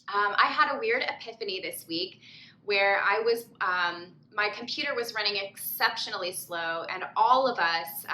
I had a weird epiphany this week where my computer was running exceptionally slow, and all of us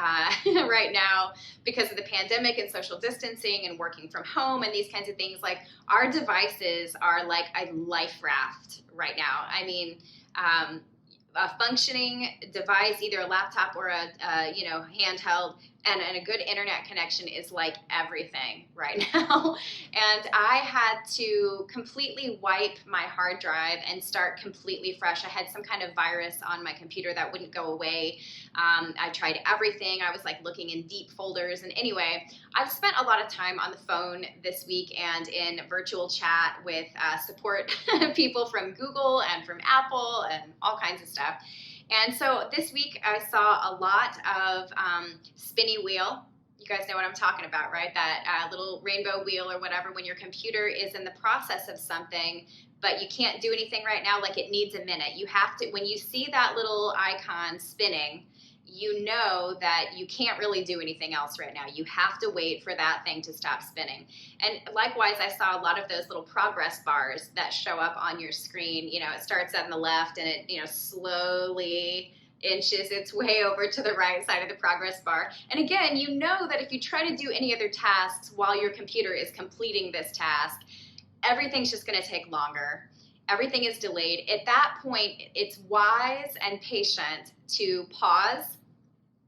right now, because of the pandemic and social distancing and working from home and these kinds of things, like our devices are like a life raft right now. I mean, a functioning device, either a laptop or a handheld, and a good internet connection is like everything right now. And I had to completely wipe my hard drive and start completely fresh. I had some kind of virus on my computer that wouldn't go away. I tried everything. I was like looking in deep folders. And anyway, I've spent a lot of time on the phone this week and in virtual chat with support people from Google and from Apple and all kinds of stuff. And so this week I saw a lot of spinny wheel. You guys know what I'm talking about, right? That little rainbow wheel or whatever, when your computer is in the process of something, but you can't do anything right now, like it needs a minute. You have to, when you see that little icon spinning, you know that you can't really do anything else right now. You have to wait for that thing to stop spinning. And likewise, I saw a lot of those little progress bars that show up on your screen. You know, it starts on the left and it, slowly inches its way over to the right side of the progress bar. And again, you know that if you try to do any other tasks while your computer is completing this task, everything's just going to take longer. Everything is delayed. At that point, it's wise and patient to pause,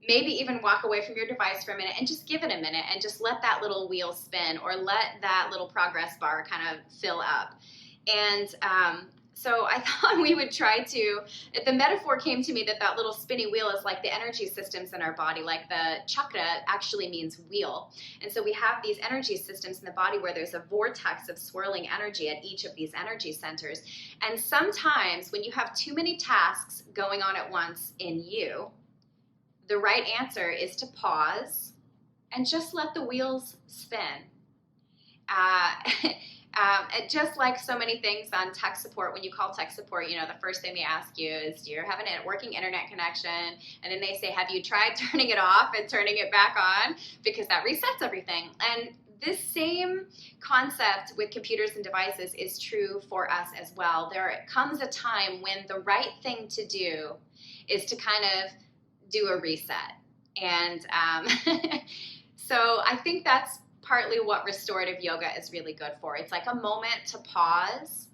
maybe even walk away from your device for a minute and just give it a minute and just let that little wheel spin, or let that little progress bar kind of fill up. And so I thought we would try to, the metaphor came to me that little spinny wheel is like the energy systems in our body. Like the chakra actually means wheel. And so we have these energy systems in the body where there's a vortex of swirling energy at each of these energy centers. And sometimes when you have too many tasks going on at once in you, the right answer is to pause and just let the wheels spin. Just like so many things on tech support, when you call tech support, the first thing they ask you is, do you have a working internet connection? And then they say, have you tried turning it off and turning it back on? Because that resets everything. And this same concept with computers and devices is true for us as well. There comes a time when the right thing to do is to kind of do a reset. And so I think that's partly what restorative yoga is really good for. It's like a moment to pause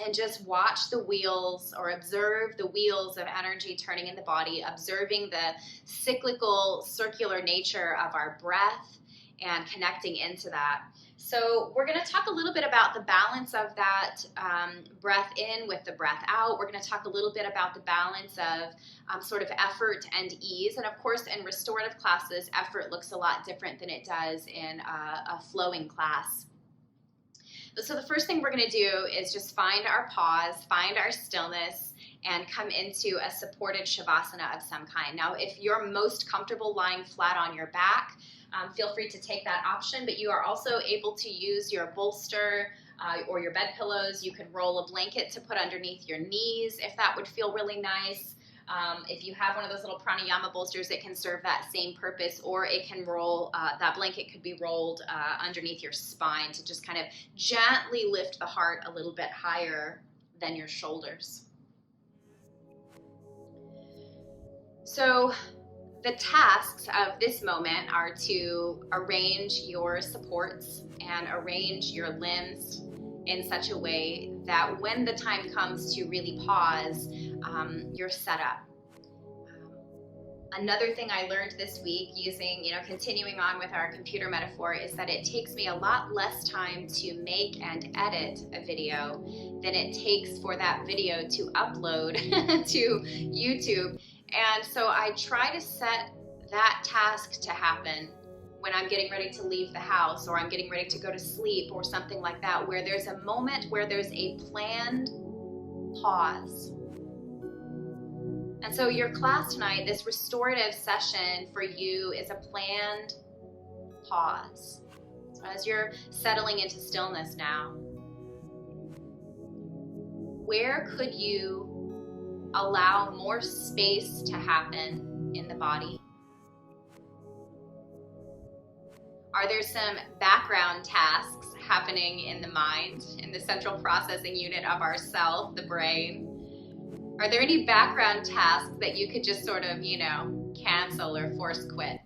and just watch the wheels, or observe the wheels of energy turning in the body, observing the cyclical, circular nature of our breath and connecting into that. So we're going to talk a little bit about the balance of that breath in with the breath out. We're going to talk a little bit about the balance of sort of effort and ease. And of course, in restorative classes, effort looks a lot different than it does in a flowing class. So the first thing we're going to do is just find our pause, find our stillness, and come into a supported shavasana of some kind. Now, if you're most comfortable lying flat on your back, feel free to take that option, but you are also able to use your bolster or your bed pillows. You could roll a blanket to put underneath your knees if that would feel really nice. If you have one of those little pranayama bolsters, it can serve that same purpose, or it can roll, that blanket could be rolled underneath your spine to just kind of gently lift the heart a little bit higher than your shoulders. So the tasks of this moment are to arrange your supports and arrange your limbs in such a way that when the time comes to really pause, you're set up. Another thing I learned this week using, continuing on with our computer metaphor, is that it takes me a lot less time to make and edit a video than it takes for that video to upload to YouTube. And so I try to set that task to happen when I'm getting ready to leave the house, or I'm getting ready to go to sleep, or something like that, where there's a moment where there's a planned pause. And so your class tonight, this restorative session for you, is a planned pause. So as you're settling into stillness now, where could you allow more space to happen in the body? Are there some background tasks happening in the mind, in the central processing unit of our self, the brain? Are there any background tasks that you could just sort of, cancel or force quit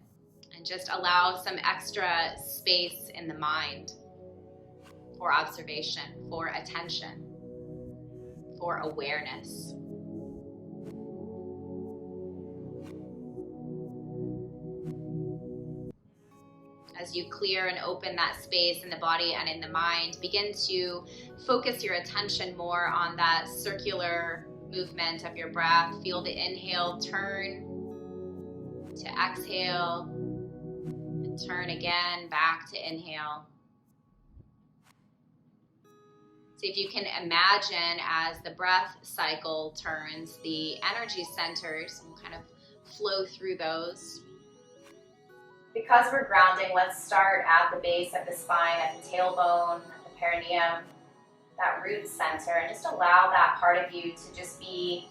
and just allow some extra space in the mind for observation, for attention, for awareness? As you clear and open that space in the body and in the mind, begin to focus your attention more on that circular movement of your breath. Feel the inhale turn to exhale and turn again back to inhale. See if you can imagine as the breath cycle turns, the energy centers will kind of flow through those. Because we're grounding, let's start at the base of the spine, at the tailbone, at the perineum, that root center, and just allow that part of you to just be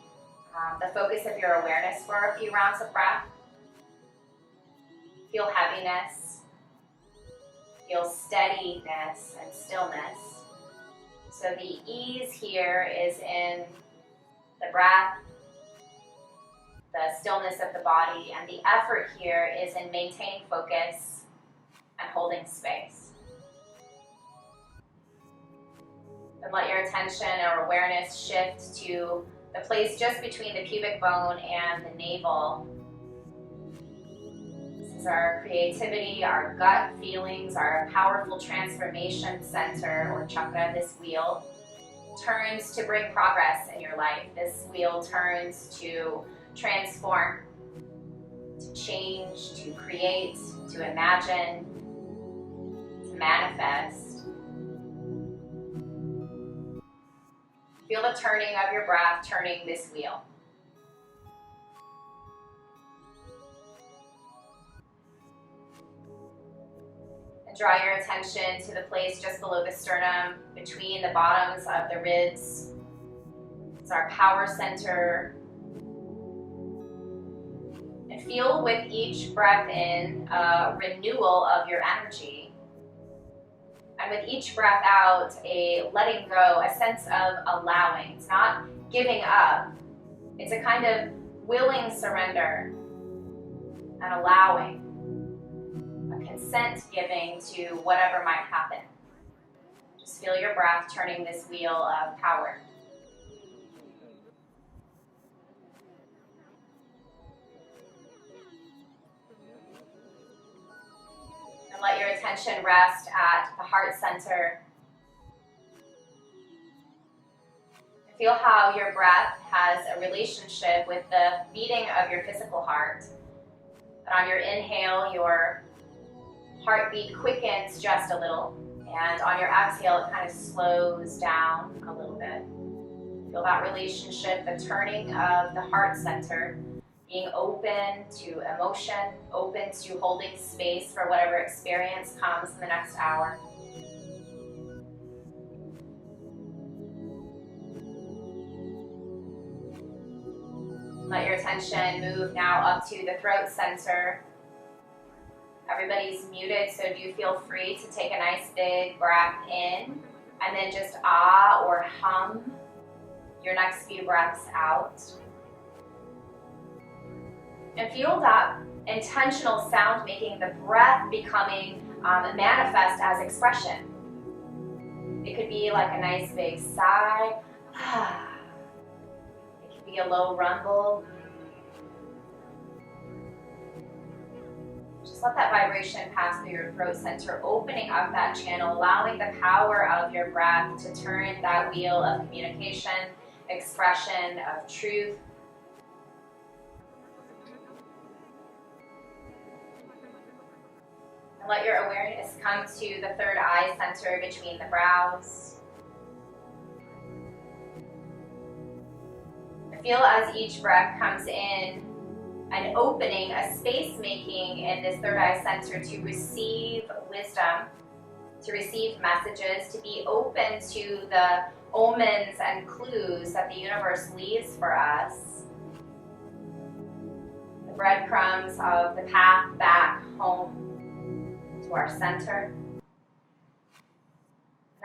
the focus of your awareness for a few rounds of breath. Feel heaviness, feel steadiness and stillness. So the ease here is in the breath, the stillness of the body, and the effort here is in maintaining focus and holding space. And let your attention or awareness shift to the place just between the pubic bone and the navel. This is our creativity, our gut feelings, our powerful transformation center or chakra. This wheel turns to bring progress in your life. This wheel turns to transform, to change, to create, to imagine, to manifest. Feel the turning of your breath, turning this wheel. And draw your attention to the place just below the sternum, between the bottoms of the ribs. It's our power center. And feel with each breath in a renewal of your energy. And with each breath out, a letting go, a sense of allowing. It's not giving up. It's a kind of willing surrender and allowing, a consent giving to whatever might happen. Just feel your breath turning this wheel of power. And let your attention rest at the heart center. Feel how your breath has a relationship with the beating of your physical heart. And on your inhale, your heartbeat quickens just a little. And on your exhale, it kind of slows down a little bit. Feel that relationship, the turning of the heart center, being open to emotion, open to holding space for whatever experience comes in the next hour. Let your attention move now up to the throat center. Everybody's muted, so do feel free to take a nice big breath in and then just ah or hum your next few breaths out. And feel that intentional sound making, the breath becoming manifest as expression. It could be like a nice big sigh. It could be a low rumble. Just let that vibration pass through your throat center, opening up that channel, allowing the power of your breath to turn that wheel of communication, expression, of truth. And let your awareness come to the third eye center between the brows. Feel as each breath comes in, an opening, a space making in this third eye center to receive wisdom, to receive messages, to be open to the omens and clues that the universe leaves for us. The breadcrumbs of the path back home to our center.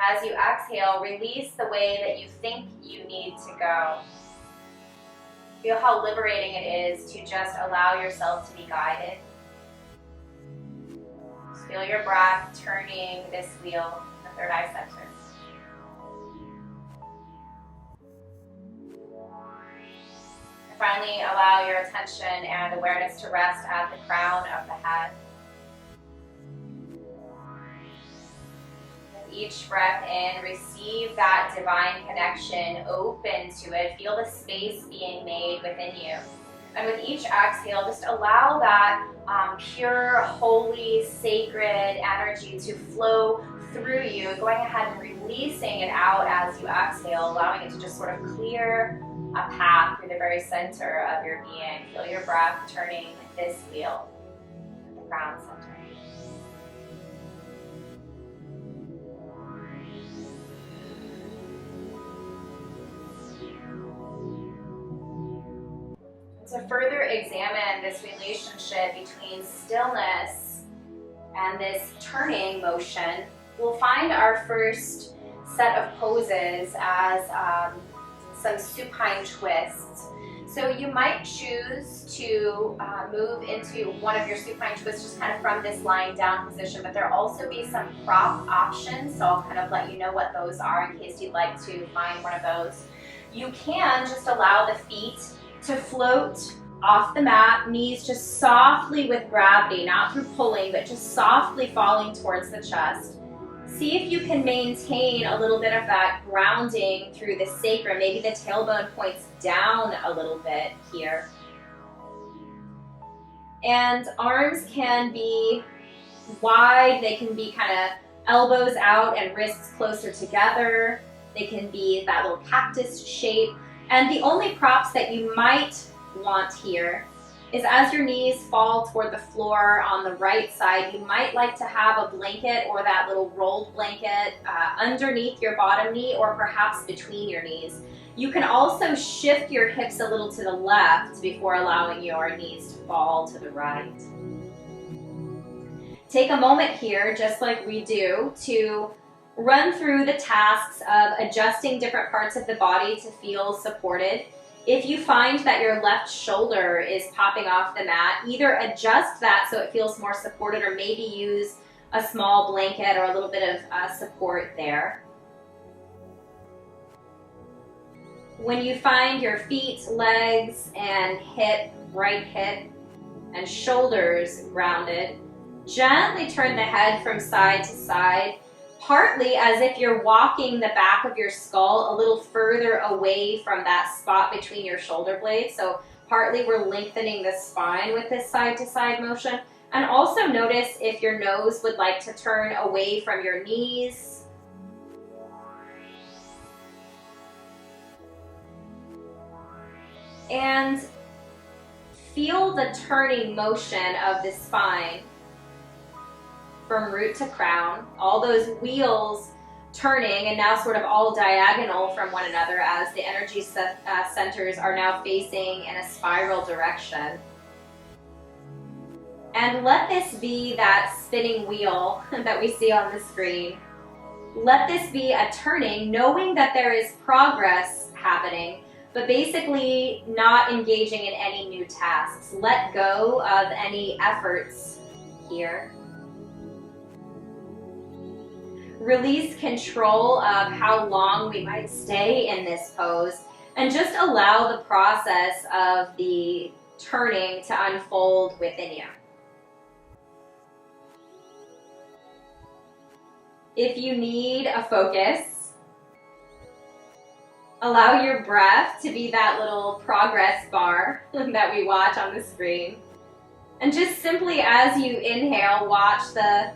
As you exhale, release the way that you think you need to go. Feel how liberating it is to just allow yourself to be guided. Just feel your breath turning this wheel, the third eye center. And finally, allow your attention and awareness to rest at the crown of the head. Each breath in, receive that divine connection, open to it, feel the space being made within you. And with each exhale, just allow that pure, holy, sacred energy to flow through you, going ahead and releasing it out as you exhale, allowing it to just sort of clear a path through the very center of your being. Feel your breath turning this wheel at the crown center. To further examine this relationship between stillness and this turning motion, we'll find our first set of poses as some supine twists. So you might choose to move into one of your supine twists just kind of from this lying down position, but there'll also be some prop options, so I'll kind of let you know what those are in case you'd like to find one of those. You can just allow the feet to float off the mat, knees just softly with gravity, not through pulling, but just softly falling towards the chest. See if you can maintain a little bit of that grounding through the sacrum. Maybe the tailbone points down a little bit here. And arms can be wide, they can be kind of elbows out and wrists closer together. They can be that little cactus shape. And the only props that you might want here is as your knees fall toward the floor on the right side, you might like to have a blanket or that little rolled blanket underneath your bottom knee or perhaps between your knees. You can also shift your hips a little to the left before allowing your knees to fall to the right. Take a moment here, just like we do, to run through the tasks of adjusting different parts of the body to feel supported. If you find that your left shoulder is popping off the mat, either adjust that so it feels more supported or maybe use a small blanket or a little bit of support there. When you find your feet, legs, and right hip, and shoulders grounded, gently turn the head from side to side, partly as if you're walking the back of your skull a little further away from that spot between your shoulder blades. So partly we're lengthening the spine with this side to side motion. And also notice if your nose would like to turn away from your knees. And feel the turning motion of the spine from root to crown, all those wheels turning and now sort of all diagonal from one another as the energy centers are now facing in a spiral direction. And let this be that spinning wheel that we see on the screen. Let this be a turning, knowing that there is progress happening, but basically not engaging in any new tasks. Let go of any efforts here. Release control of how long we might stay in this pose and just allow the process of the turning to unfold within you. If you need a focus, allow your breath to be that little progress bar that we watch on the screen. And just simply as you inhale, watch the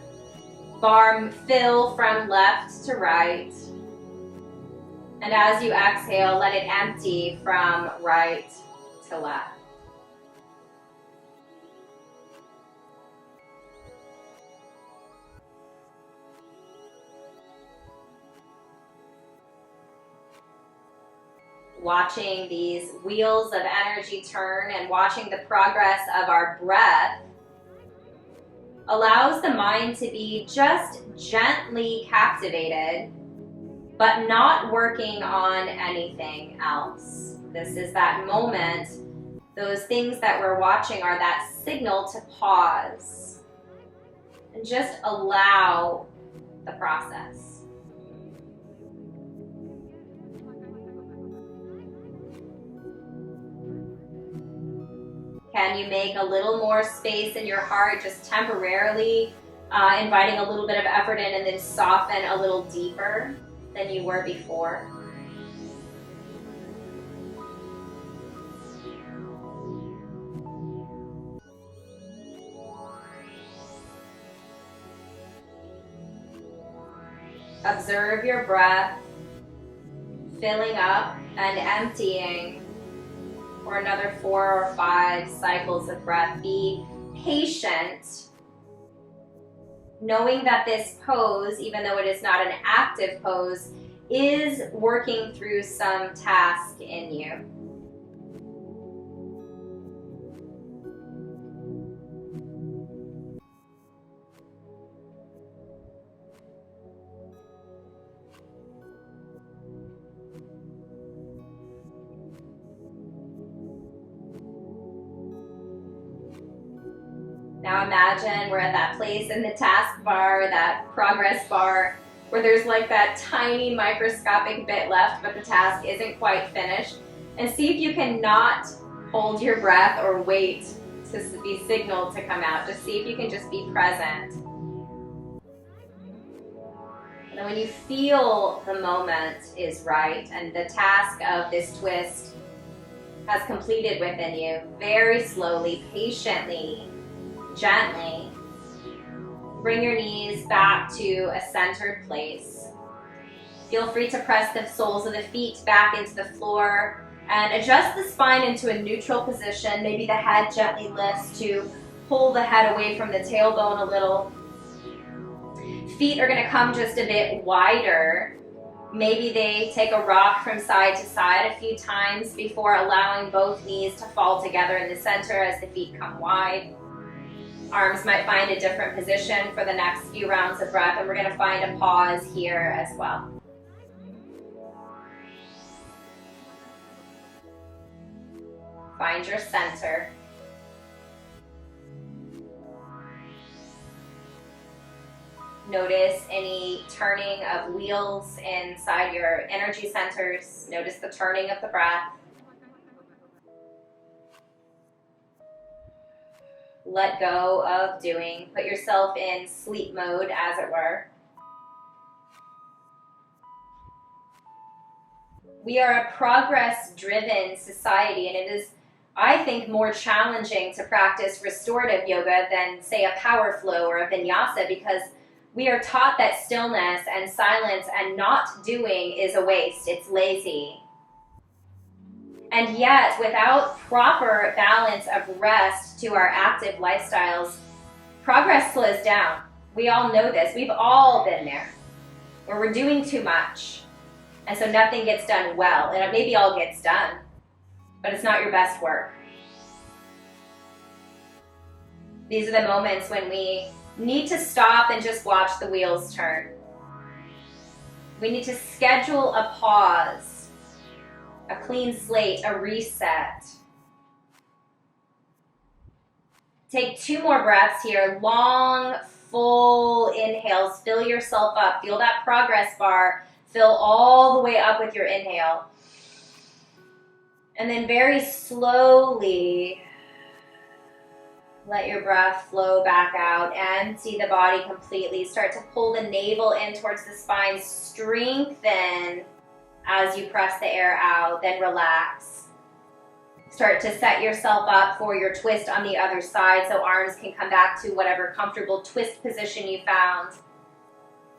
bar fill from left to right. And as you exhale, let it empty from right to left. Watching these wheels of energy turn and watching the progress of our breath allows the mind to be just gently captivated but not working on anything else. This is that moment. Those things that we're watching are that signal to pause and just allow the process. Can you make a little more space in your heart, just temporarily inviting a little bit of effort in, and then soften a little deeper than you were before? Observe your breath filling up and emptying for another 4 or 5 cycles of breath. Be patient, knowing that this pose, even though it is not an active pose, is working through some task in you. Now imagine we're at that place in the task bar, that progress bar, where there's like that tiny microscopic bit left, but the task isn't quite finished. And see if you can not hold your breath or wait to be signaled to come out. Just see if you can just be present. And then when you feel the moment is right and the task of this twist has completed within you, very slowly, patiently, gently, bring your knees back to a centered place. Feel free to press the soles of the feet back into the floor and adjust the spine into a neutral position. Maybe the head gently lifts to pull the head away from the tailbone a little. Feet are going to come just a bit wider. Maybe they take a rock from side to side a few times before allowing both knees to fall together in the center as the feet come wide. Arms might find a different position for the next few rounds of breath, and we're going to find a pause here as well. Find your center. Notice any turning of wheels inside your energy centers. Notice the turning of the breath. Let go of doing. Put yourself in sleep mode, as it were. We are a progress-driven society, and it is, I think, more challenging to practice restorative yoga than, say, a power flow or a vinyasa, because we are taught that stillness and silence and not doing is a waste. It's lazy. And yet, without proper balance of rest to our active lifestyles, progress slows down. We all know this. We've all been there, where we're doing too much. And so nothing gets done well. And it maybe all gets done, but it's not your best work. These are the moments when we need to stop and just watch the wheels turn. We need to schedule a pause, a clean slate, a reset. Take 2 more breaths here. Long, full inhales. Fill yourself up. Feel that progress bar. Fill all the way up with your inhale. And then very slowly let your breath flow back out. Empty the body completely. Start to pull the navel in towards the spine. Strengthen as you press the air out. Then relax. Start to set yourself up for your twist on the other side so arms can come back to whatever comfortable twist position you found.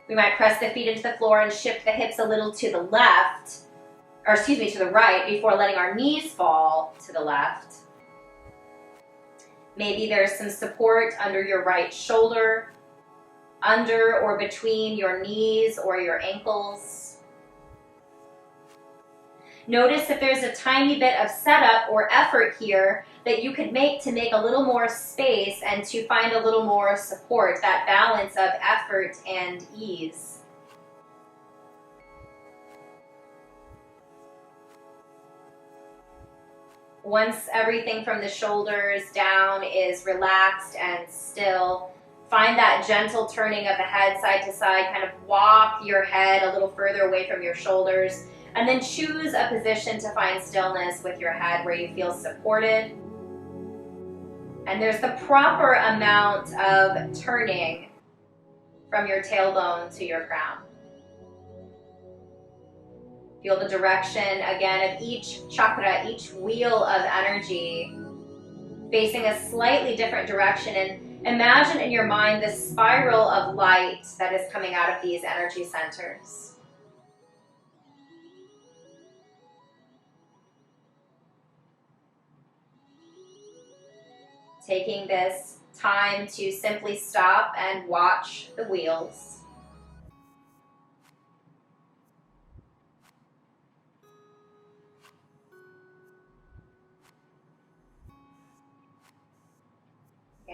We might press the feet into the floor and shift the hips a little to the left, or excuse me, to the right, before letting our knees fall to the left. Maybe there's some support under your right shoulder, under or between your knees or your ankles. Notice if there's a tiny bit of setup or effort here that you could make to make a little more space and to find a little more support, that balance of effort and ease. Once everything from the shoulders down is relaxed and still, find that gentle turning of the head side to side. Kind of walk your head a little further away from your shoulders, and then choose a position to find stillness with your head where you feel supported. And there's the proper amount of turning from your tailbone to your crown. Feel the direction again of each chakra, each wheel of energy facing a slightly different direction, and imagine in your mind the spiral of light that is coming out of these energy centers. Taking this time to simply stop and watch the wheels.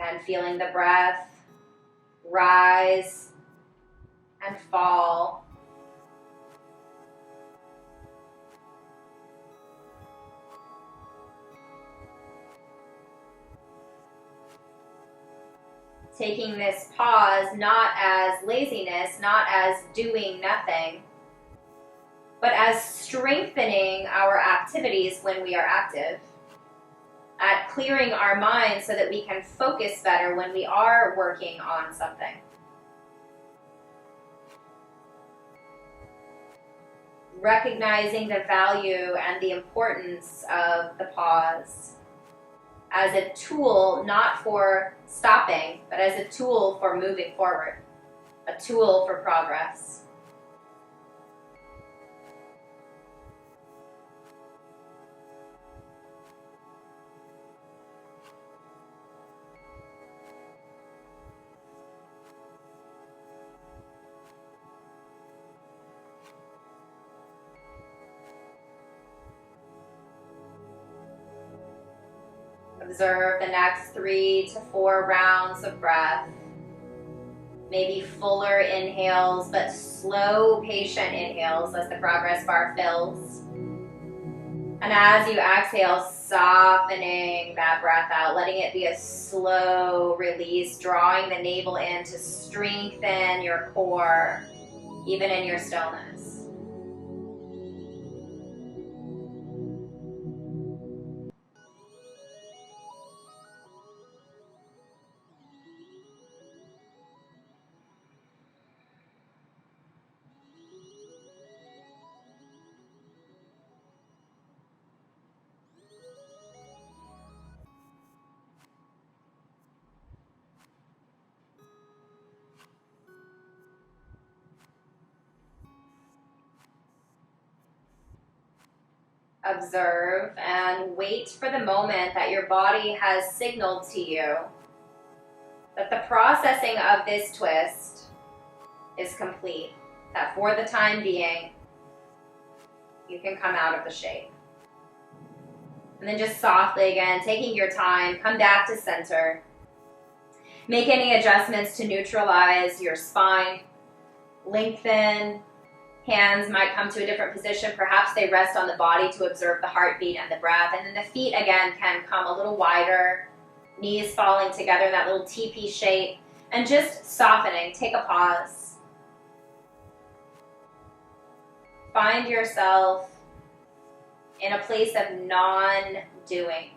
And feeling the breath rise and fall. Taking this pause not as laziness, not as doing nothing, but as strengthening our activities when we are active. At clearing our minds so that we can focus better when we are working on something. Recognizing the value and the importance of the pause as a tool not for stopping, but as a tool for moving forward, a tool for progress. Observe the next 3 to 4 rounds of breath. Maybe fuller inhales, but slow, patient inhales as the progress bar fills. And as you exhale, softening that breath out, letting it be a slow release, drawing the navel in to strengthen your core, even in your stillness. Observe and wait for the moment that your body has signaled to you that the processing of this twist is complete, that for the time being, you can come out of the shape. And then just softly again, taking your time, come back to center. Make any adjustments to neutralize your spine. Lengthen. Hands might come to a different position. Perhaps they rest on the body to observe the heartbeat and the breath. And then the feet again can come a little wider. Knees falling together in that little teepee shape. And just softening. Take a pause. Find yourself in a place of non-doing.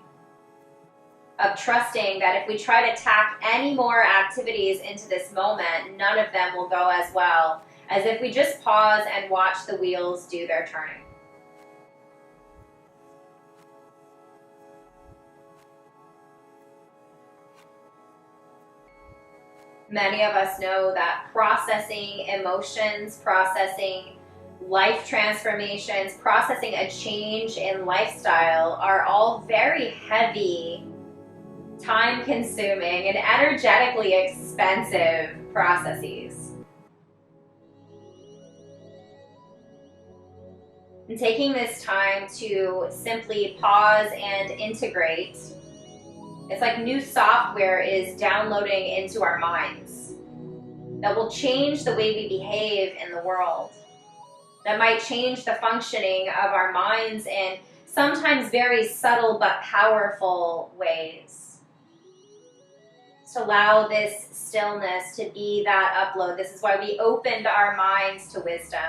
Of trusting that if we try to tack any more activities into this moment, none of them will go as well as if we just pause and watch the wheels do their turning. Many of us know that processing emotions, processing life transformations, processing a change in lifestyle are all very heavy, time-consuming, and energetically expensive processes. And taking this time to simply pause and integrate, it's like new software is downloading into our minds that will change the way we behave in the world, that might change the functioning of our minds in sometimes very subtle but powerful ways. Just allow this stillness to be that upload. This is why we opened our minds to wisdom.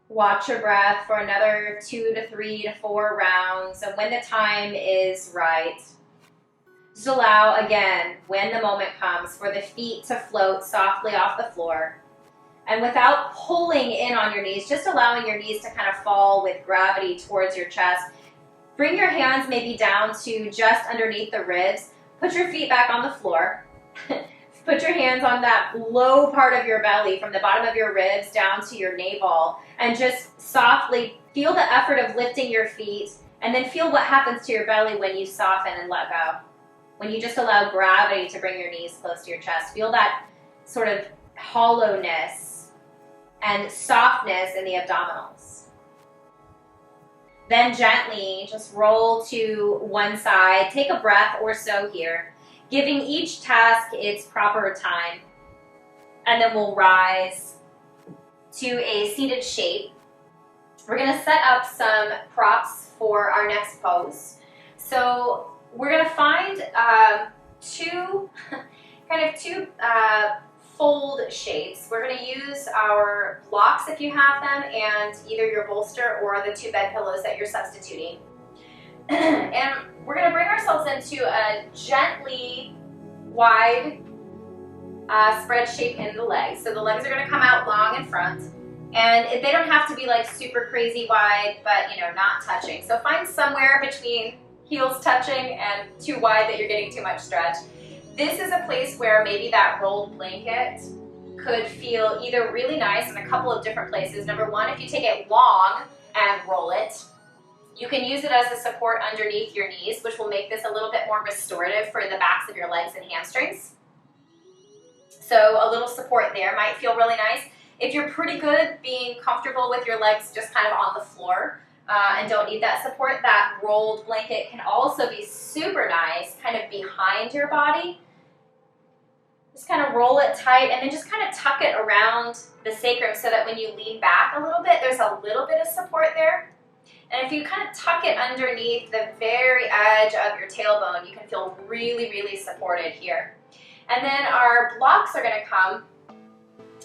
Watch your breath for another 2 to 3 to 4 rounds. And when the time is right, just allow, again, when the moment comes, for the feet to float softly off the floor. And without pulling in on your knees, just allowing your knees to kind of fall with gravity towards your chest. Bring your hands maybe down to just underneath the ribs. Put your feet back on the floor. Put your hands on that low part of your belly, from the bottom of your ribs down to your navel, and just softly feel the effort of lifting your feet, and then feel what happens to your belly when you soften and let go. When you just allow gravity to bring your knees close to your chest. Feel that sort of hollowness and softness in the abdominals. Then gently just roll to one side. Take a breath or so here, giving each task its proper time. And then we'll rise to a seated shape. We're going to set up some props for our next pose. So we're going to find two fold shapes. We're going to use our blocks if you have them, and either your bolster or the 2 bed pillows that you're substituting. And we're going to bring ourselves into a gently wide spread shape in the legs. So the legs are going to come out long in front, and they don't have to be like super crazy wide, but not touching. So find somewhere between heels touching and too wide that you're getting too much stretch. This is a place where maybe that rolled blanket could feel either really nice in a couple of different places. Number one, if you take it long and roll it, you can use it as a support underneath your knees, which will make this a little bit more restorative for the backs of your legs and hamstrings. So a little support there might feel really nice. If you're pretty good being comfortable with your legs just kind of on the floor and don't need that support, that rolled blanket can also be super nice kind of behind your body. Just kind of roll it tight and then just kind of tuck it around the sacrum so that when you lean back a little bit, there's a little bit of support there. And if you kind of tuck it underneath the very edge of your tailbone, you can feel really, really supported here. And then our blocks are going to come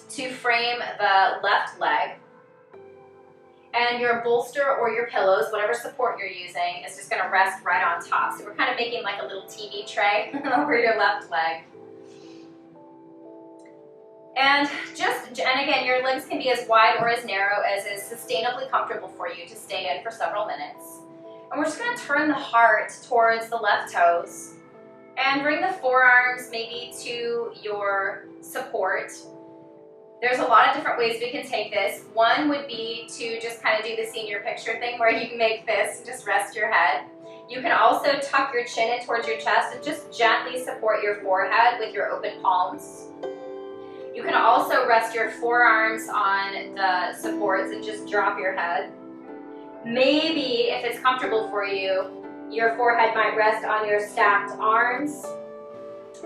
to frame the left leg. And your bolster or your pillows, whatever support you're using, is just going to rest right on top. So we're kind of making like a little TV tray over your left leg. And again, your legs can be as wide or as narrow as is sustainably comfortable for you to stay in for several minutes. And we're just going to turn the heart towards the left toes and bring the forearms maybe to your support. There's a lot of different ways we can take this. One would be to just kind of do the senior picture thing where you can make this and just rest your head. You can also tuck your chin in towards your chest and just gently support your forehead with your open palms. You can also rest your forearms on the supports and just drop your head. Maybe, if it's comfortable for you, your forehead might rest on your stacked arms.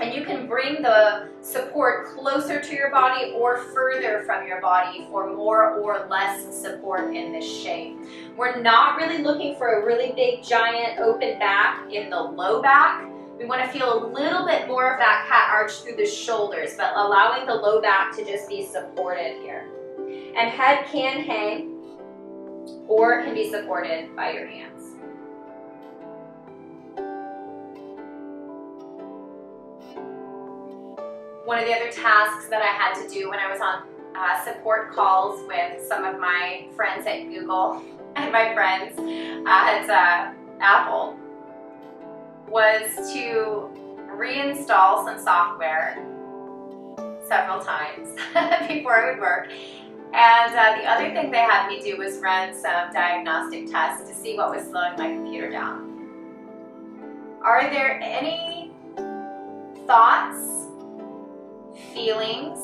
And you can bring the support closer to your body or further from your body for more or less support in this shape. We're not really looking for a really big, giant open back in the low back. We want to feel a little bit more of that cat arch through the shoulders, but allowing the low back to just be supported here. And head can hang or can be supported by your hands. One of the other tasks that I had to do when I was on support calls with some of my friends at Google and my friends at Apple was to reinstall some software several times before it would work. And the other thing they had me do was run some diagnostic tests to see what was slowing my computer down. Are there any thoughts, feelings,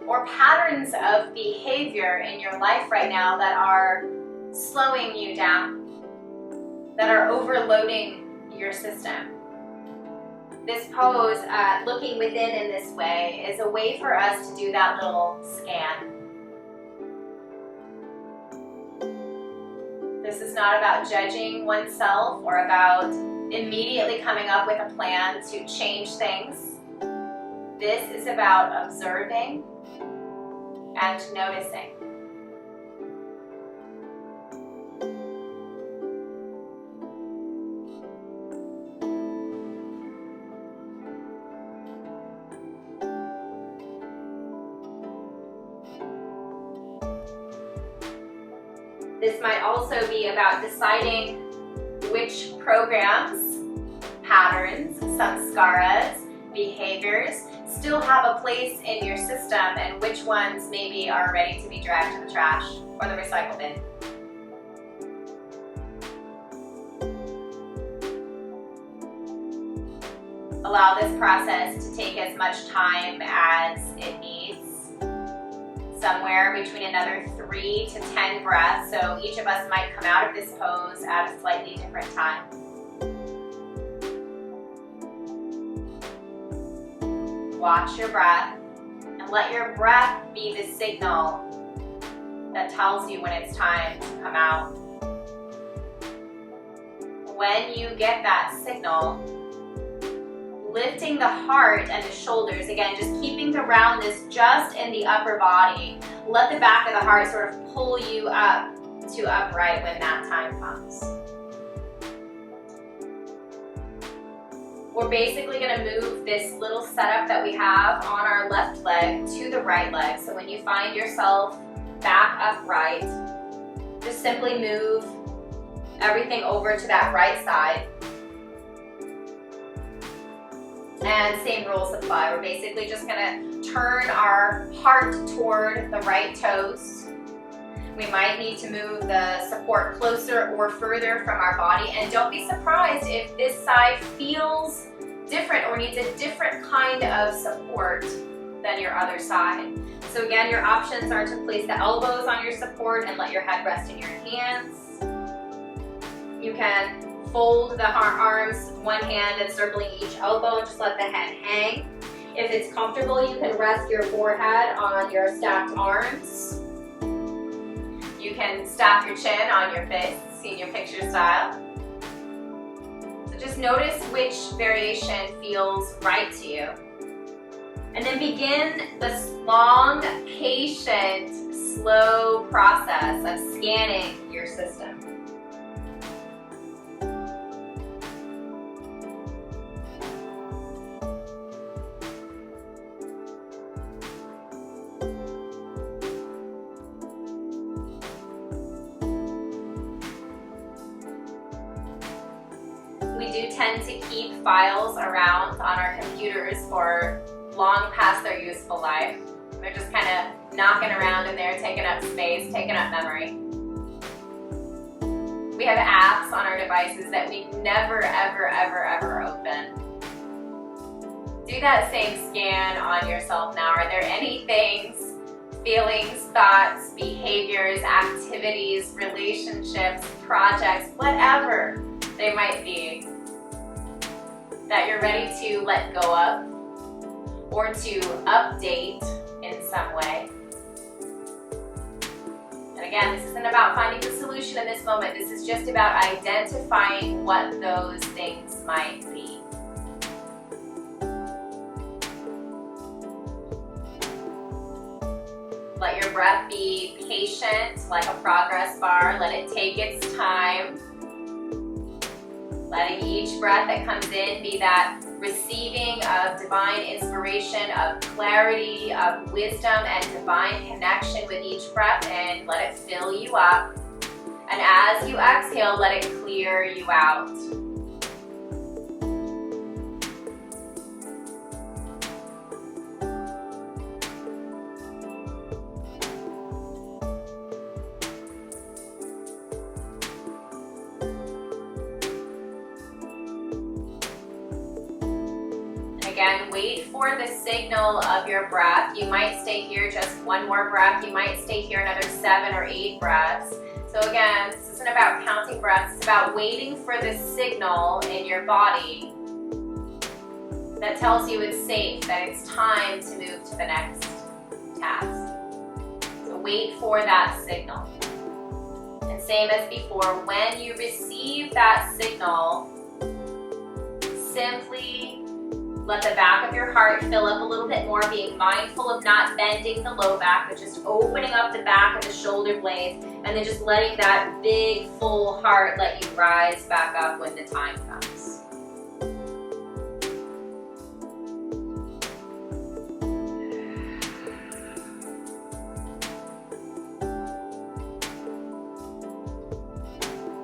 or patterns of behavior in your life right now that are slowing you down, that are overloading your system? this pose, looking within in this way, is a way for us to do that little scan. This is not about judging oneself or about immediately coming up with a plan to change things. This is about observing and noticing. This might also be about deciding which programs, patterns, samskaras, behaviors still have a place in your system and which ones maybe are ready to be dragged to the trash or the recycle bin. Allow this process to take as much time as it needs. Somewhere between another 3 to 10 breaths, so each of us might come out of this pose at a slightly different time. Watch your breath and let your breath be the signal that tells you when it's time to come out. When you get that signal, lifting the heart and the shoulders, again, just keeping the roundness just in the upper body. Let the back of the heart sort of pull you up to upright when that time comes. We're basically going to move this little setup that we have on our left leg to the right leg. So when you find yourself back upright, just simply move everything over to that right side. And same rules apply. We're basically just going to turn our heart toward the right toes. We might need to move the support closer or further from our body. And don't be surprised if this side feels different or needs a different kind of support than your other side. So again, your options are to place the elbows on your support and let your head rest in your hands. You can fold the arms, one hand encircling each elbow, and just let the head hang. If it's comfortable, you can rest your forehead on your stacked arms. You can stack your chin on your fists, senior picture style. So just notice which variation feels right to you. And then begin this long, patient, slow process of scanning your system. We do tend to keep files around on our computers for long past their useful life. They're just kind of knocking around in there, taking up space, taking up memory. We have apps on our devices that we never, ever, ever, ever open. Do that same scan on yourself now. Are there any things, feelings, thoughts, behaviors, activities, relationships, projects, whatever they might be, that you're ready to let go of or to update in some way? And again, this isn't about finding the solution in this moment. This is just about identifying what those things might be. Let your breath be patient, like a progress bar. Let it take its time. Letting each breath that comes in be that receiving of divine inspiration, of clarity, of wisdom, and divine connection with each breath in. Let it fill you up. And as you exhale, let it clear you out. Again, wait for the signal of your breath. You might stay here just one more breath. You might stay here another 7 or 8 breaths. So again, this isn't about counting breaths. It's about waiting for the signal in your body that tells you it's safe, that it's time to move to the next task. So wait for that signal. And same as before, when you receive that signal, simply let the back of your heart fill up a little bit more, being mindful of not bending the low back, but just opening up the back of the shoulder blades, and then just letting that big, full heart let you rise back up when the time comes.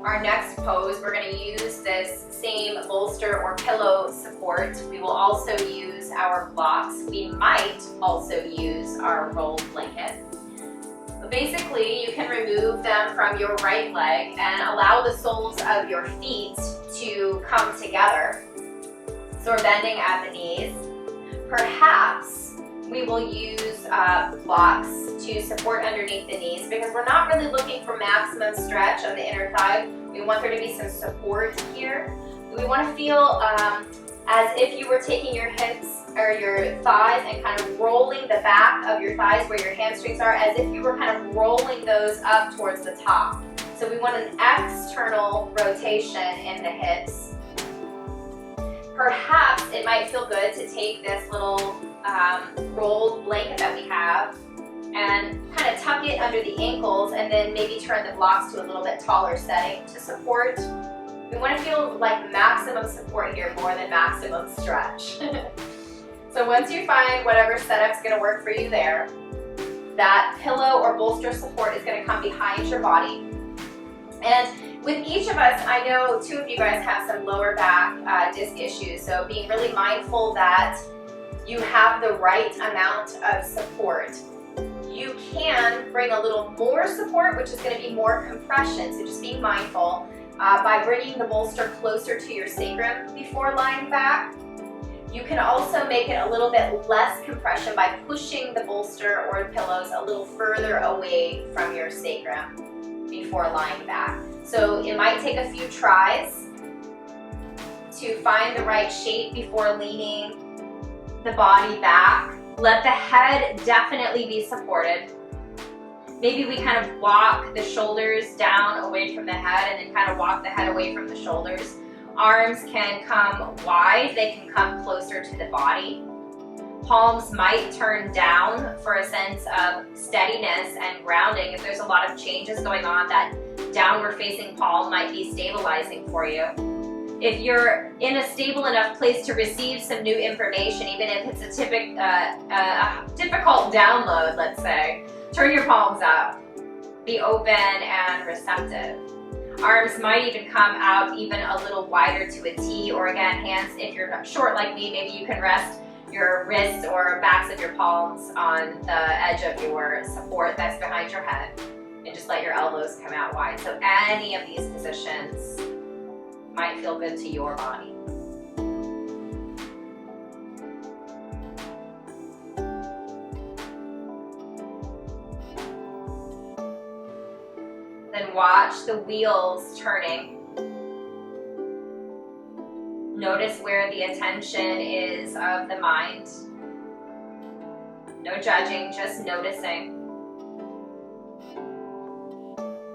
Our next pose, we're going to use this same bolster or pillow support. We will also use our blocks. We might also use our rolled blanket. But basically, you can remove them from your right leg and allow the soles of your feet to come together. So we're bending at the knees. Perhaps we will use blocks to support underneath the knees because we're not really looking for maximum stretch of the inner thigh. We want there to be some support here. We want to feel as if you were taking your hips or your thighs and kind of rolling the back of your thighs where your hamstrings are, as if you were kind of rolling those up towards the top. So we want an external rotation in the hips. Perhaps it might feel good to take this little rolled blanket that we have and kind of tuck it under the ankles and then maybe turn the blocks to a little bit taller setting to support. We want to feel like maximum support here more than maximum stretch. So once you find whatever setup's going to work for you there, that pillow or bolster support is going to come behind your body. And with each of us, I know 2 of you guys have some lower back disc issues, so being really mindful that you have the right amount of support. You can bring a little more support, which is going to be more compression, so just being mindful by bringing the bolster closer to your sacrum before lying back. You can also make it a little bit less compression by pushing the bolster or pillows a little further away from your sacrum before lying back. So it might take a few tries to find the right shape before leaning the body back. Let the head definitely be supported. Maybe we kind of walk the shoulders down away from the head and then kind of walk the head away from the shoulders. Arms can come wide, they can come closer to the body. Palms might turn down for a sense of steadiness and grounding. If there's a lot of changes going on, that downward facing palm might be stabilizing for you. If you're in a stable enough place to receive some new information, even if it's a difficult download, let's say, turn your palms up. Be open and receptive. Arms might even come out even a little wider to a T, or again, hands, if you're not short like me, maybe you can rest your wrists or backs of your palms on the edge of your support that's behind your head, and just let your elbows come out wide. So any of these positions might feel good to your body. Then watch the wheels turning. Notice where the attention is of the mind. No judging, just noticing.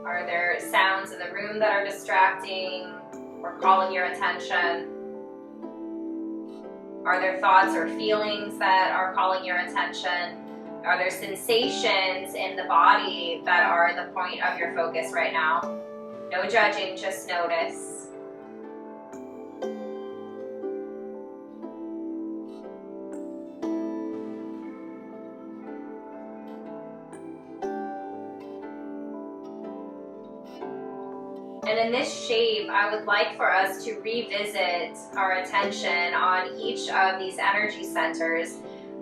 Are there sounds in the room that are distracting or calling your attention? Are there thoughts or feelings that are calling your attention? Are there sensations in the body that are the point of your focus right now? No judging, just notice. And in this shape, I would like for us to revisit our attention on each of these energy centers.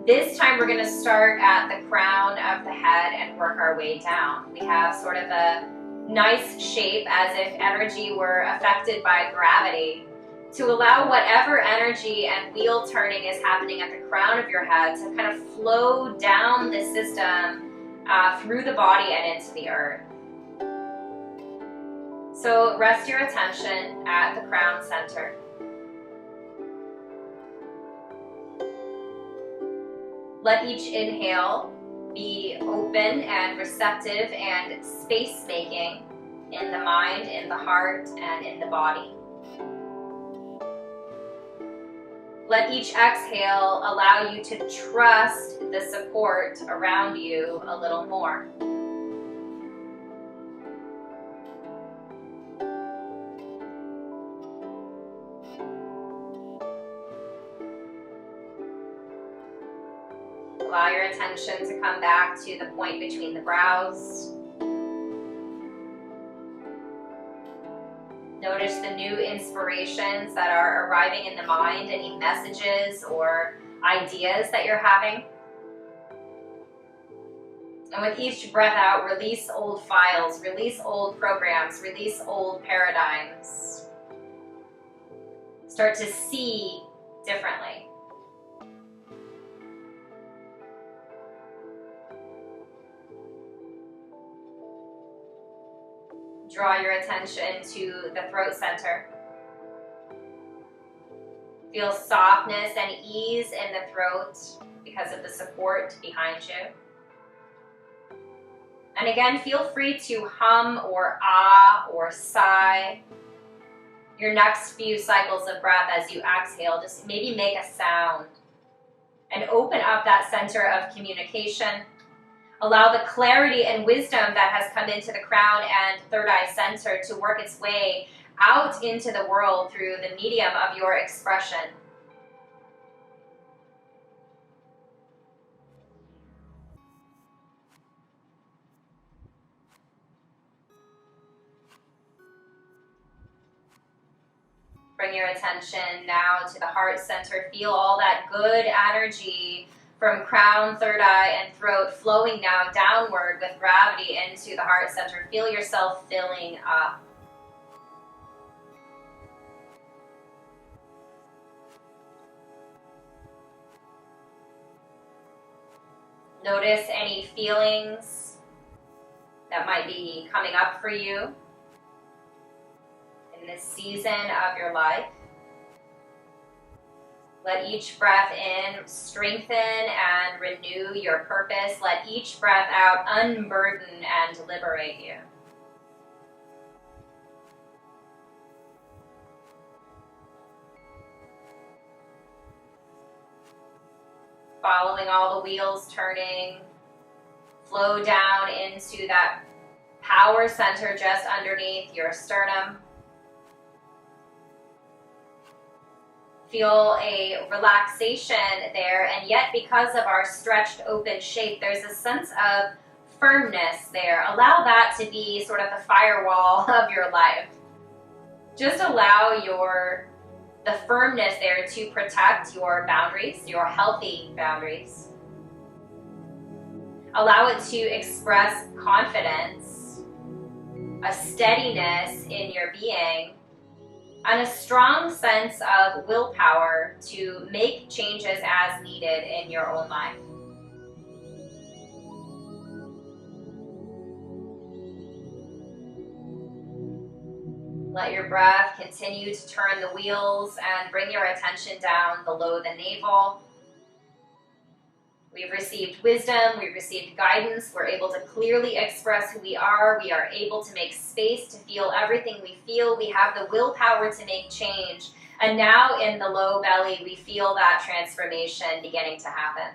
This time we're going to start at the crown of the head and work our way down. We have sort of a nice shape as if energy were affected by gravity, to allow whatever energy and wheel turning is happening at the crown of your head to kind of flow down the system through the body and into the earth. So rest your attention at the crown center. Let each inhale be open and receptive and space-making in the mind, in the heart, and in the body. Let each exhale allow you to trust the support around you a little more. Allow your attention to come back to the point between the brows. Notice the new inspirations that are arriving in the mind, any messages or ideas that you're having. And with each breath out, release old files, release old programs, release old paradigms. Start to see differently. Draw your attention to the throat center. Feel softness and ease in the throat because of the support behind you. And again, feel free to hum or ah or sigh. Your next few cycles of breath as you exhale, just maybe make a sound and open up that center of communication. Allow the clarity and wisdom that has come into the crown and third eye center to work its way out into the world through the medium of your expression. Bring your attention now to the heart center. Feel all that good energy from crown, third eye, and throat flowing now downward with gravity into the heart center. Feel yourself filling up. Notice any feelings that might be coming up for you in this season of your life. Let each breath in strengthen and renew your purpose. Let each breath out unburden and liberate you. Following all the wheels turning, flow down into that power center just underneath your sternum. Feel a relaxation there, and yet because of our stretched open shape, there's a sense of firmness there. Allow that to be sort of the firewall of your life. Just allow the firmness there to protect your boundaries, your healthy boundaries. Allow it to express confidence, a steadiness in your being, and a strong sense of willpower to make changes as needed in your own life. Let your breath continue to turn the wheels and bring your attention down below the navel. We've received wisdom, we've received guidance, we're able to clearly express who we are able to make space to feel everything we feel, we have the willpower to make change, and now in the low belly we feel that transformation beginning to happen.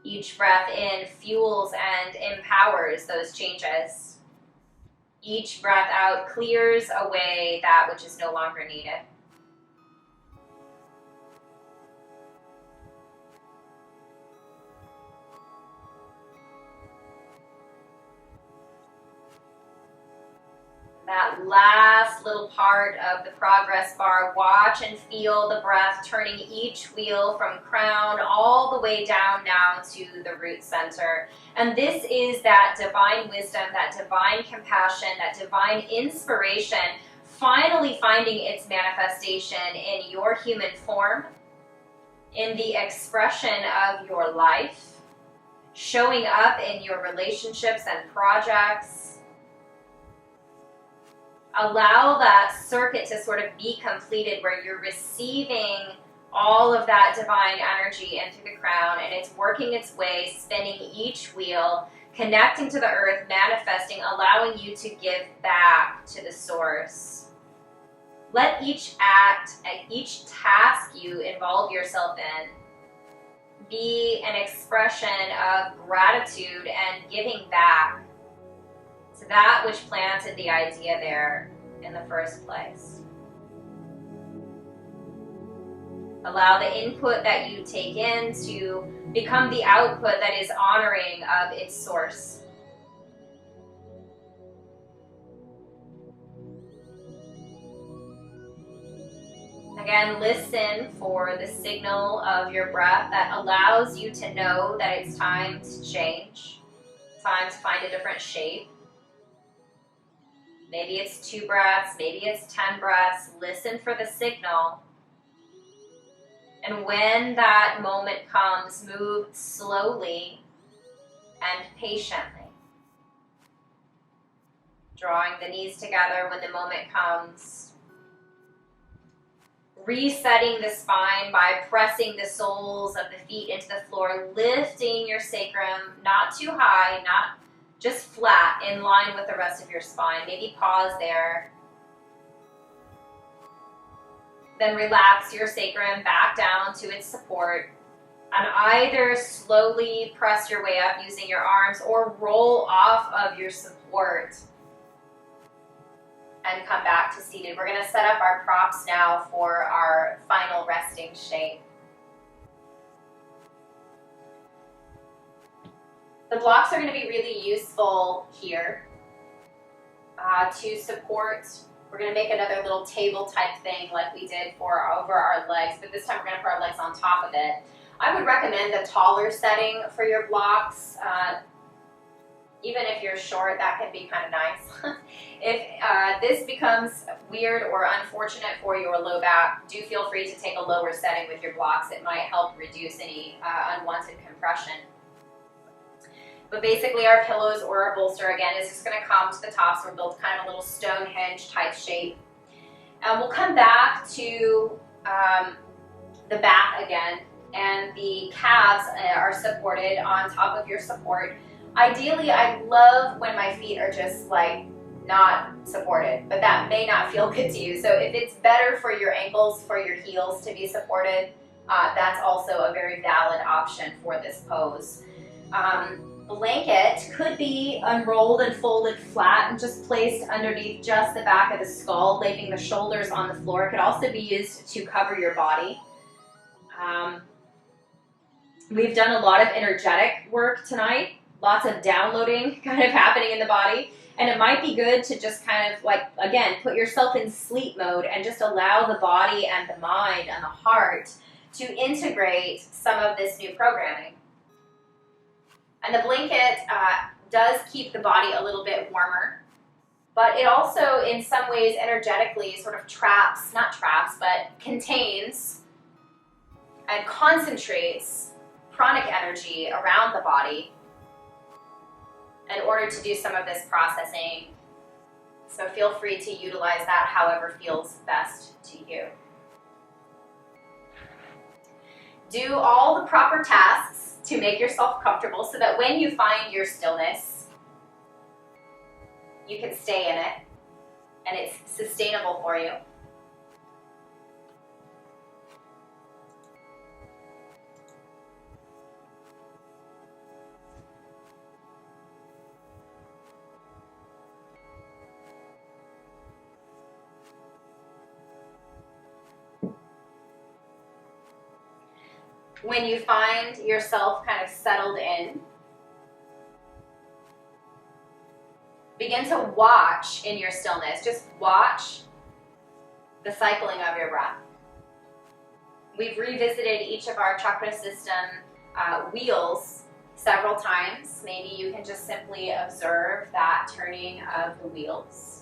Each breath in fuels and empowers those changes. Each breath out clears away that which is no longer needed. That last little part of the progress bar, watch and feel the breath turning each wheel from crown all the way down now to the root center. And this is that divine wisdom, that divine compassion, that divine inspiration finally finding its manifestation in your human form, in the expression of your life, showing up in your relationships and projects. Allow that circuit to sort of be completed where you're receiving all of that divine energy into the crown, and it's working its way, spinning each wheel, connecting to the earth, manifesting, allowing you to give back to the source. Let each act, each task you involve yourself in be an expression of gratitude and giving back to that which planted the idea there in the first place. Allow the input that you take in to become the output that is honoring of its source. Again, listen for the signal of your breath that allows you to know that it's time to change, time to find a different shape. Maybe it's 2 breaths, maybe it's 10 breaths. Listen for the signal. And when that moment comes, move slowly and patiently. Drawing the knees together when the moment comes. Resetting the spine by pressing the soles of the feet into the floor, lifting your sacrum, not too high, not just flat, in line with the rest of your spine. Maybe pause there. Then relax your sacrum back down to its support. And either slowly press your way up using your arms or roll off of your support and come back to seated. We're going to set up our props now for our final resting shape. The blocks are going to be really useful here to support. We're going to make another little table type thing like we did for over our legs, but this time we're going to put our legs on top of it. I would recommend a taller setting for your blocks. Even if you're short, that can be kind of nice. If this becomes weird or unfortunate for your low back, do feel free to take a lower setting with your blocks. It might help reduce any unwanted compression. But basically our pillows or our bolster, again, is just going to come to the top, so we're built kind of a little Stonehenge type shape. And we'll come back to the back again, and the calves are supported on top of your support. Ideally, I love when my feet are just like not supported, but that may not feel good to you. So if it's better for your ankles, for your heels to be supported, that's also a very valid option for this pose. Blanket could be unrolled and folded flat and just placed underneath just the back of the skull, leaving the shoulders on the floor. It could also be used to cover your body. We've done a lot of energetic work tonight. Lots of downloading kind of happening in the body. And it might be good to just kind of like, again, put yourself in sleep mode and just allow the body and the mind and the heart to integrate some of this new programming. And the blanket does keep the body a little bit warmer, but it also in some ways energetically sort of contains and concentrates pranic energy around the body in order to do some of this processing. So feel free to utilize that however feels best to you. Do all the proper tasks to make yourself comfortable so that when you find your stillness, you can stay in it and it's sustainable for you. When you find yourself kind of settled in, begin to watch in your stillness. Just watch the cycling of your breath. We've revisited each of our chakra system wheels several times. Maybe you can just simply observe that turning of the wheels.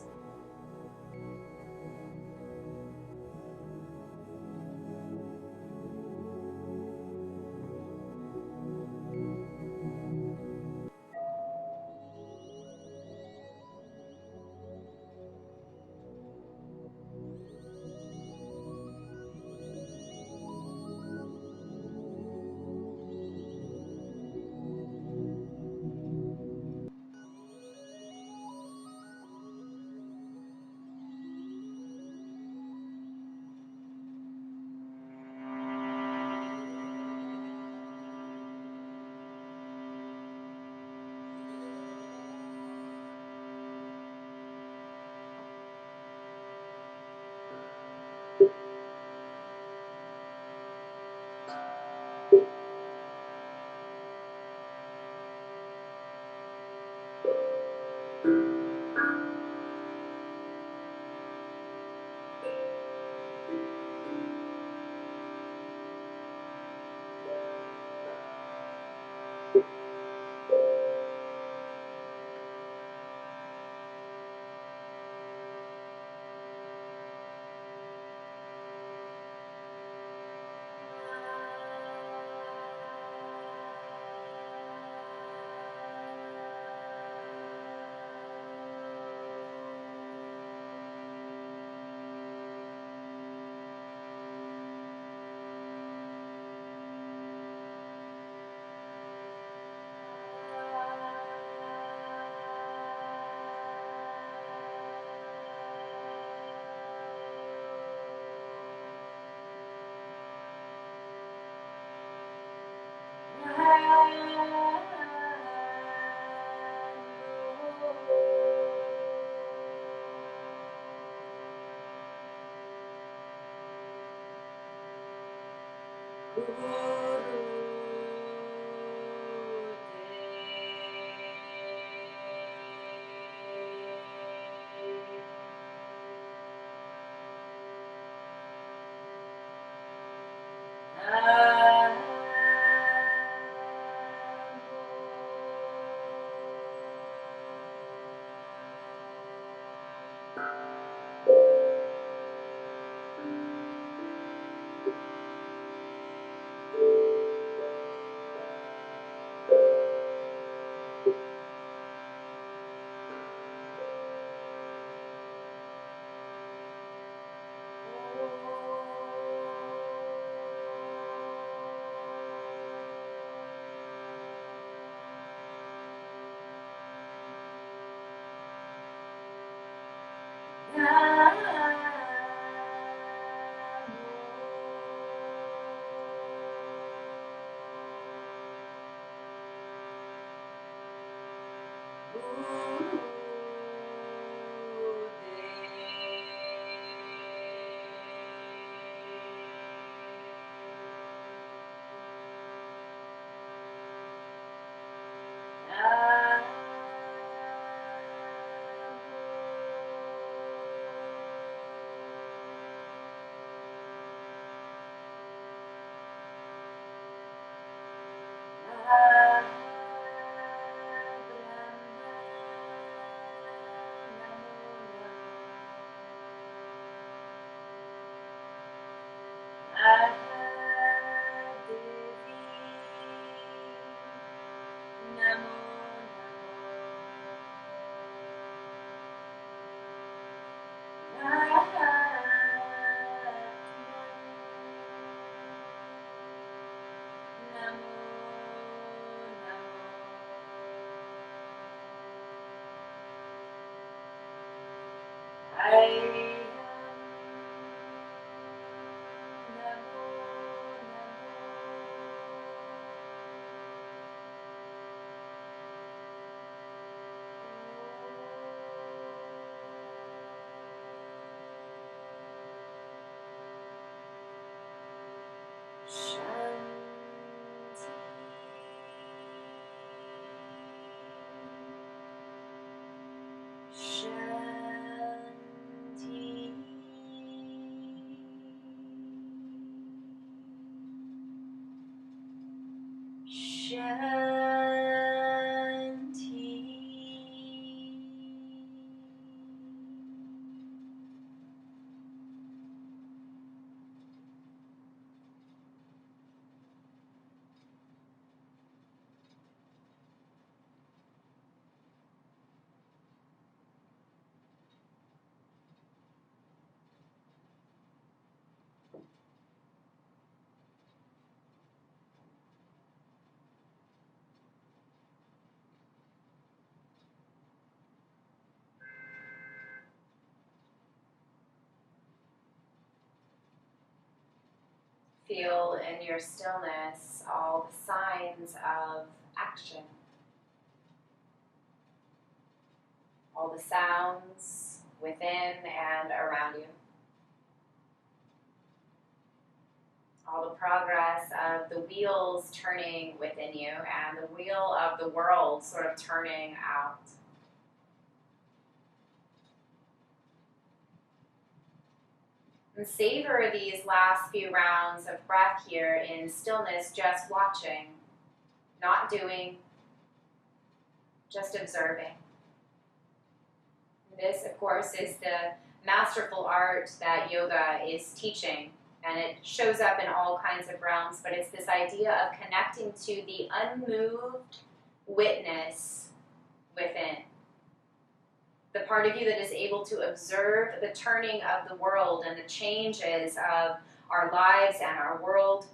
Feel in your stillness all the signs of action, all the sounds within and around you, all the progress of the wheels turning within you and the wheel of the world sort of turning out. And savor these last few rounds of breath here in stillness, just watching, not doing, just observing. This, of course, is the masterful art that yoga is teaching, and it shows up in all kinds of realms, but it's this idea of connecting to the unmoved witness within. The part of you that is able to observe the turning of the world and the changes of our lives and our world,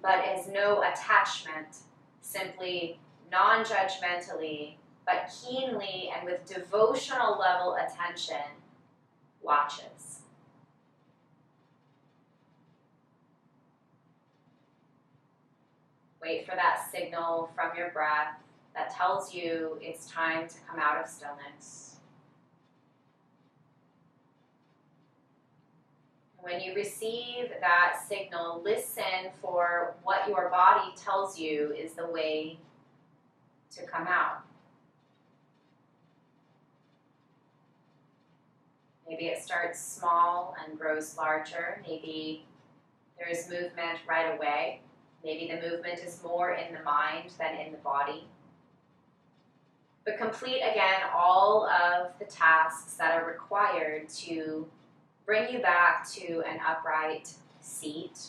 but has no attachment, simply non-judgmentally, but keenly and with devotional level attention, watches. Wait for that signal from your breath that tells you it's time to come out of stillness. When you receive that signal, listen for what your body tells you is the way to come out. Maybe it starts small and grows larger. Maybe there is movement right away. Maybe the movement is more in the mind than in the body. But complete again all of the tasks that are required to bring you back to an upright seat.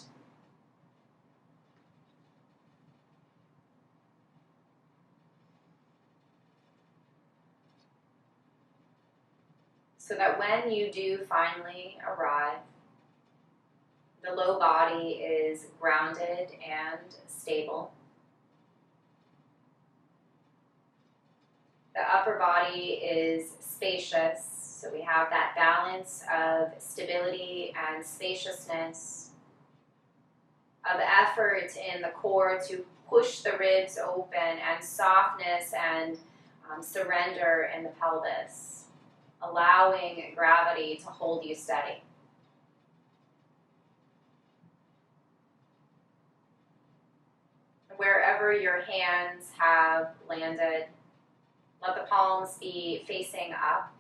So that when you do finally arrive, the low body is grounded and stable. The upper body is spacious, so we have that balance of stability and spaciousness, of effort in the core to push the ribs open, and softness and surrender in the pelvis, allowing gravity to hold you steady. Wherever your hands have landed, let the palms be facing up.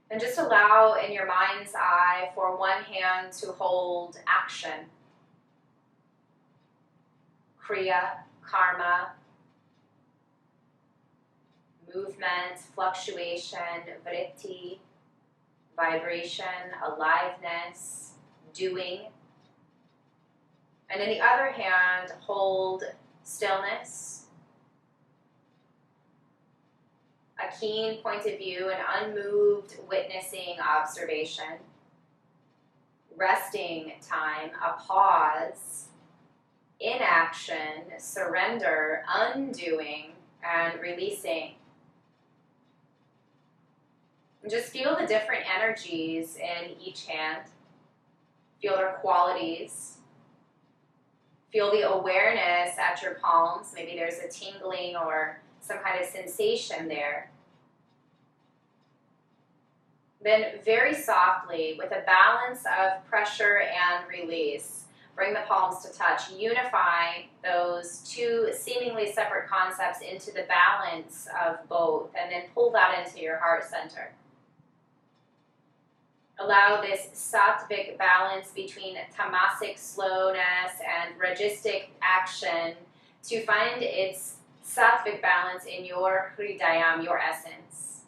And just allow in your mind's eye for one hand to hold action, kriya, karma, movement, fluctuation, vritti, vibration, aliveness, doing. And in the other hand, hold stillness, a keen point of view, an unmoved witnessing observation, resting time, a pause, inaction, surrender, undoing, and releasing. And just feel the different energies in each hand. Feel their qualities. Feel the awareness at your palms. Maybe there's a tingling or some kind of sensation there. Then very softly, with a balance of pressure and release, bring the palms to touch. Unify those two seemingly separate concepts into the balance of both, and then pull that into your heart center. Allow this sattvic balance between tamasic slowness and rajasic action to find its sattvic balance in your hridayam, your essence.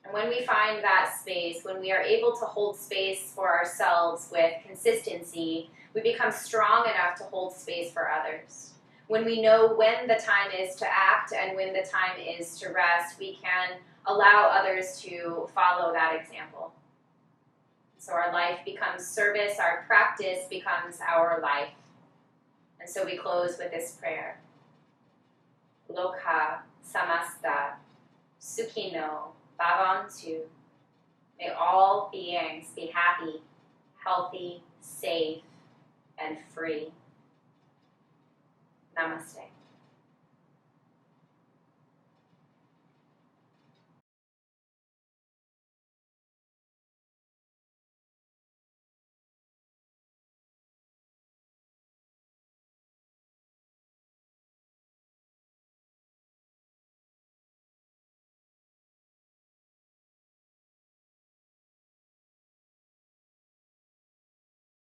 And when we find that space, when we are able to hold space for ourselves with consistency, we become strong enough to hold space for others. When we know when the time is to act and when the time is to rest, we can allow others to follow that example. So our life becomes service, our practice becomes our life. And so we close with this prayer. Lokha samasta sukhino bhavantu. May all beings be happy, healthy, safe, and free. Namaste.